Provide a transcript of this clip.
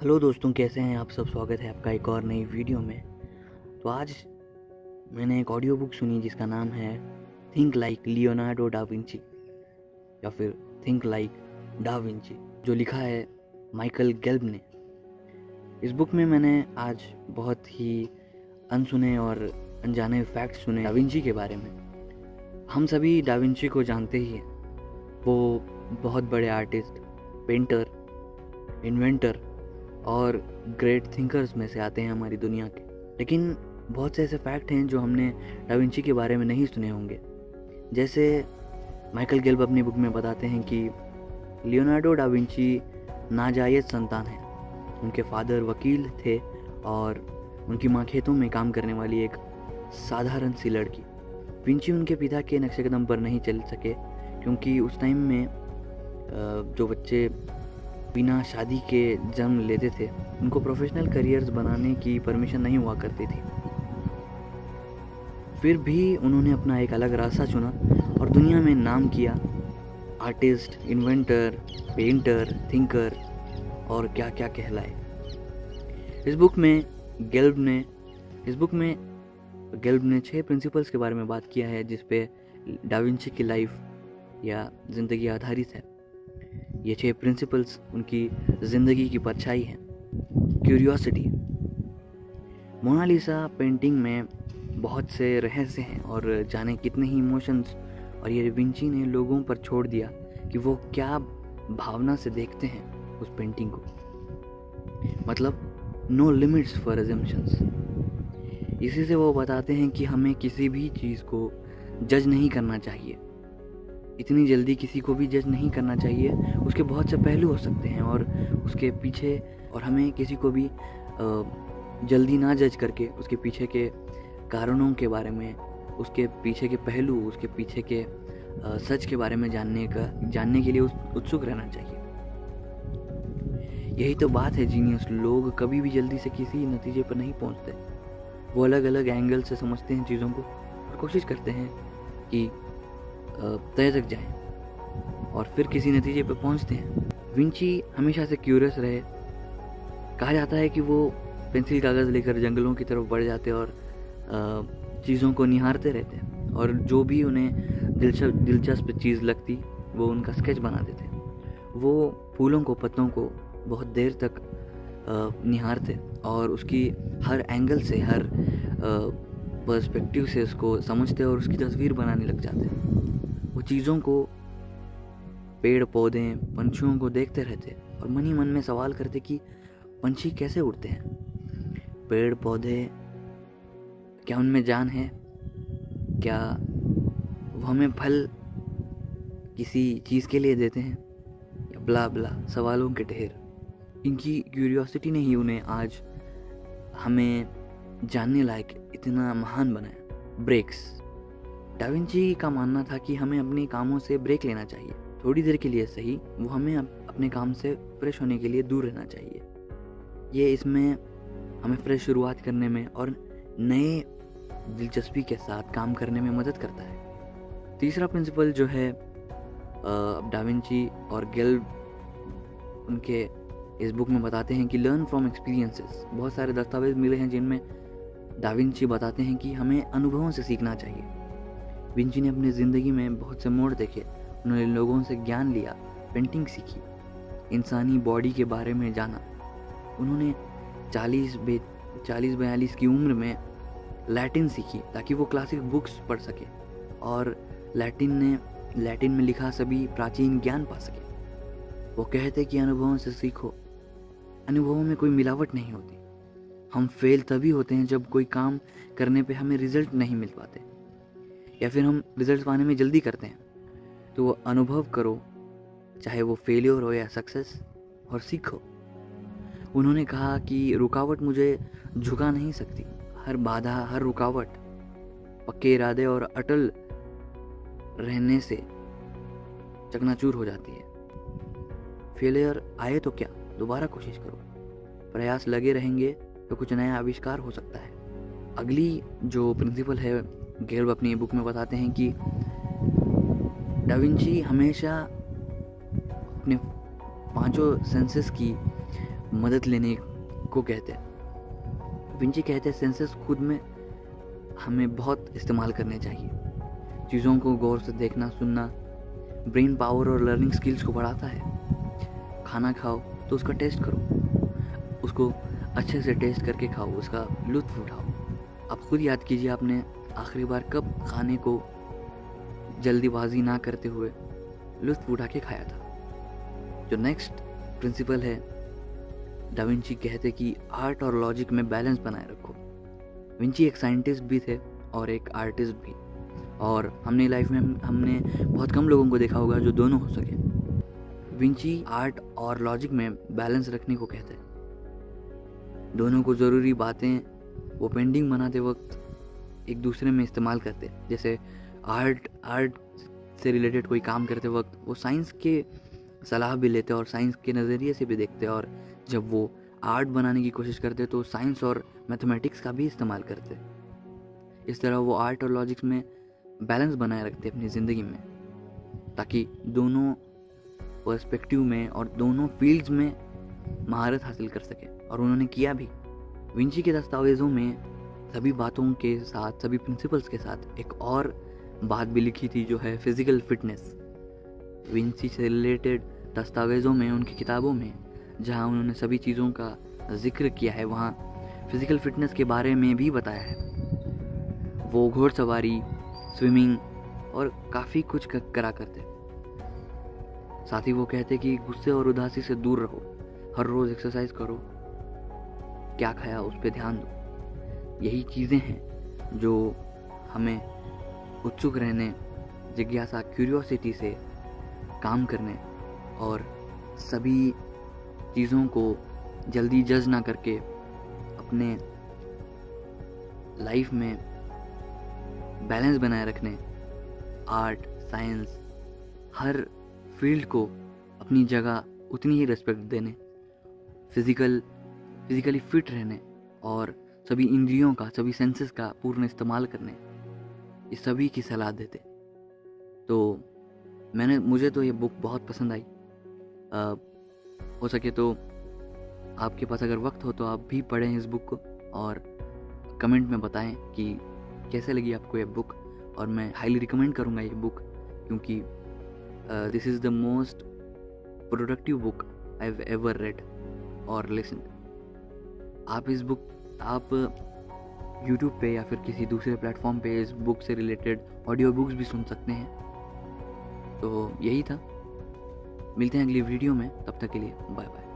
Hello दोस्तों, कैसे हैं आप सब। स्वागत है आपका एक और नई वीडियो में। तो आज मैंने एक ऑडियो बुक सुनी जिसका नाम है think like Leonardo da Vinci या फिर थिंक लाइक डा विंची, जो लिखा है माइकल गेल्ब ने। इस बुक में मैंने आज बहुत ही अनसुने और अनजाने फैक्ट्स सुने डा विंची के बारे में। हम सभी डा विंची को जानते ही हैं। वो बहुत बड़े आर्टिस्ट, पेंटर, इन्वेंटर और ग्रेट थिंकर्स में से आते हैं हमारी दुनिया के। लेकिन बहुत से ऐसे फैक्ट हैं जो हमने डा विंची के बारे में नहीं सुने होंगे। जैसे माइकल गेल्ब अपनी बुक में बताते हैं कि लियोनार्डो डा विंची नाजायज़ संतान है। उनके फादर वकील थे और उनकी माँ खेतों में काम करने वाली एक साधारण सी लड़की। विंची उनके पिता के नक्शे कदम पर नहीं चल सके क्योंकि उस टाइम में जो बच्चे बिना शादी के जन्म लेते थे उनको प्रोफेशनल करियर्स बनाने की परमिशन नहीं हुआ करती थी। फिर भी उन्होंने अपना एक अलग रास्ता चुना और दुनिया में नाम किया। आर्टिस्ट, इन्वेंटर, पेंटर, थिंकर और क्या क्या कहलाए। इस बुक में गेल्ब ने 6 प्रिंसिपल्स के बारे में बात किया है जिस पे डा विंची की लाइफ या ज़िंदगी आधारित है। ये 6 प्रिंसिपल्स उनकी ज़िंदगी की परछाई हैं। क्यूरियोसिटी। मोनालिसा पेंटिंग में बहुत से रहस्य हैं और जाने कितने ही इमोशंस और ये विंची ने लोगों पर छोड़ दिया कि वो क्या भावना से देखते हैं उस पेंटिंग को। मतलब नो लिमिट्स फॉर अजम्पशंस। इसी से वो बताते हैं कि हमें किसी भी चीज़ को जज नहीं करना चाहिए। इतनी जल्दी किसी को भी जज नहीं करना चाहिए। उसके बहुत से पहलू हो सकते हैं और उसके पीछे, और हमें किसी को भी जल्दी ना जज करके उसके पीछे के कारणों के बारे में, उसके पीछे के पहलू, उसके पीछे के सच के बारे में जानने के लिए उत्सुक रहना चाहिए। यही तो बात है जीनियस लोग कभी भी जल्दी से किसी नतीजे पर नहीं पहुंचते। वो अलग अलग एंगल से समझते हैं चीज़ों को और कोशिश करते हैं कि तय तक जाएं और फिर किसी नतीजे पर पहुंचते हैं। विंची हमेशा से क्यूरियस रहे। कहा जाता है कि वो पेंसिल कागज़ लेकर जंगलों की तरफ बढ़ जाते और चीज़ों को निहारते रहते और जो भी उन्हें दिलचस्प चीज़ लगती वो उनका स्केच बना देते। वो फूलों को, पत्तों को बहुत देर तक निहारते और उसकी हर एंगल से, हर पर्सपेक्टिव से उसको समझते और उसकी तस्वीर बनाने लग जाते। वो चीज़ों को, पेड़ पौधे, पंछियों को देखते रहते और मन ही मन में सवाल करते कि पंछी कैसे उड़ते हैं, पेड़ पौधे, क्या उनमें जान है, क्या वो हमें फल किसी चीज़ के लिए देते हैं, या ब्ला ब्ला सवालों के ढेर। इनकी क्यूरियोसिटी ने ही उन्हें आज हमें जानने लायक इतना महान बनाया। ब्रेक्स। डा विंची का मानना था कि हमें अपने कामों से ब्रेक लेना चाहिए, थोड़ी देर के लिए सही। वो हमें अपने काम से फ्रेश होने के लिए दूर रहना चाहिए। ये इसमें हमें फ्रेश शुरुआत करने में और नए दिलचस्पी के साथ काम करने में मदद करता है। तीसरा प्रिंसिपल जो है डा विंची और गेल्ब उनके इस बुक में बताते हैं कि लर्न फ्रॉम एक्सपीरियंसेस। बहुत सारे दस्तावेज मिले हैं जिनमें डा विंची बताते हैं कि हमें अनुभवों से सीखना चाहिए। विंची ने अपनी ज़िंदगी में बहुत से मोड़ देखे। उन्होंने लोगों से ज्ञान लिया, पेंटिंग सीखी, इंसानी बॉडी के बारे में जाना। उन्होंने 40-42 की उम्र में लैटिन सीखी ताकि वो क्लासिक बुक्स पढ़ सके और लैटिन में लिखा सभी प्राचीन ज्ञान पा सके। वो कहते कि अनुभवों से सीखो। अनुभवों में कोई मिलावट नहीं होती। हम फेल तभी होते हैं जब कोई काम करने पे हमें रिजल्ट नहीं मिल पाते या फिर हम रिजल्ट पाने में जल्दी करते हैं। तो वो अनुभव करो, चाहे वो फेलियर हो या सक्सेस, और सीखो। उन्होंने कहा कि रुकावट मुझे झुका नहीं सकती। हर बाधा, हर रुकावट पक्के इरादे और अटल रहने से चकनाचूर हो जाती है। फेलियर आए तो क्या, दोबारा कोशिश करो। प्रयास लगे रहेंगे तो कुछ नया आविष्कार हो सकता है। अगली जो प्रिंसिपल है, गेल्ब अपनी बुक में बताते हैं कि डा विंची हमेशा अपने 5 सेंसेस की मदद लेने को कहते हैं। विंची कहते हैं सेंसेस खुद में हमें बहुत इस्तेमाल करने चाहिए। चीज़ों को गौर से देखना, सुनना ब्रेन पावर और लर्निंग स्किल्स को बढ़ाता है। खाना खाओ तो उसका टेस्ट करो, उसको अच्छे से टेस्ट करके खाओ, उसका लुत्फ़ उठाओ। आप खुद याद कीजिए, आपने आखिरी बार कब खाने को जल्दीबाजी ना करते हुए लुत्फ़ उठा के खाया था। जो नेक्स्ट प्रिंसिपल है, दा विंची कहते कि आर्ट और लॉजिक में बैलेंस बनाए रखो। विंची एक साइंटिस्ट भी थे और एक आर्टिस्ट भी, और हमने लाइफ में हमने बहुत कम लोगों को देखा होगा जो दोनों हो सके। विंची आर्ट और लॉजिक में बैलेंस रखने को कहते हैं। दोनों को ज़रूरी बातें वो पेंटिंग बनाते वक्त एक दूसरे में इस्तेमाल करते हैं। जैसे आर्ट से रिलेटेड कोई काम करते वक्त वो साइंस के सलाह भी लेते और साइंस के नज़रिए से भी देखते, और जब वो आर्ट बनाने की कोशिश करते तो साइंस और मैथमेटिक्स का भी इस्तेमाल करते। इस तरह वो आर्ट और लॉजिक्स में बैलेंस बनाए रखते अपनी ज़िंदगी में, ताकि दोनों पर्सपेक्टिव में और दोनों फील्ड्स में महारत हासिल कर सके, और उन्होंने किया भी। विंची के दस्तावेज़ों में सभी बातों के साथ, सभी प्रिंसिपल्स के साथ एक और बात भी लिखी थी, जो है फिज़िकल फिटनेस। विंची से रिलेटेड दस्तावेज़ों में, उनकी किताबों में जहाँ उन्होंने सभी चीज़ों का जिक्र किया है, वहाँ फिज़िकल फिटनेस के बारे में भी बताया है। वो घोड़सवारी, स्विमिंग और काफ़ी कुछ करा करते। साथ ही वो कहते कि गुस्से और उदासी से दूर रहो, हर रोज़ एक्सरसाइज करो, क्या खाया उस पर ध्यान दो। यही चीज़ें हैं जो हमें उत्सुक रहने, जिज्ञासा, क्यूरियोसिटी से काम करने और सभी चीज़ों को जल्दी जज ना करके अपने लाइफ में बैलेंस बनाए रखने, आर्ट, साइंस, हर फील्ड को अपनी जगह उतनी ही रिस्पेक्ट देने, फिज़िकली फिट रहने और सभी इंद्रियों का, सभी सेंसेस का पूर्ण इस्तेमाल करने, ये सभी की सलाह देते। तो मुझे तो ये बुक बहुत पसंद आई। हो सके तो आपके पास अगर वक्त हो तो आप भी पढ़ें इस बुक को, और कमेंट में बताएं कि कैसे लगी आपको ये बुक। और मैं हाईली रिकमेंड करूँगा ये बुक, क्योंकि this is the most productive book I have ever read और लिसन। आप यूट्यूब पे या फिर किसी दूसरे प्लेटफॉर्म पे इस बुक से रिलेटेड ऑडियो बुक्स भी सुन सकते हैं। तो यही था, मिलते हैं अगली वीडियो में, तब तक के लिए बाय बाय।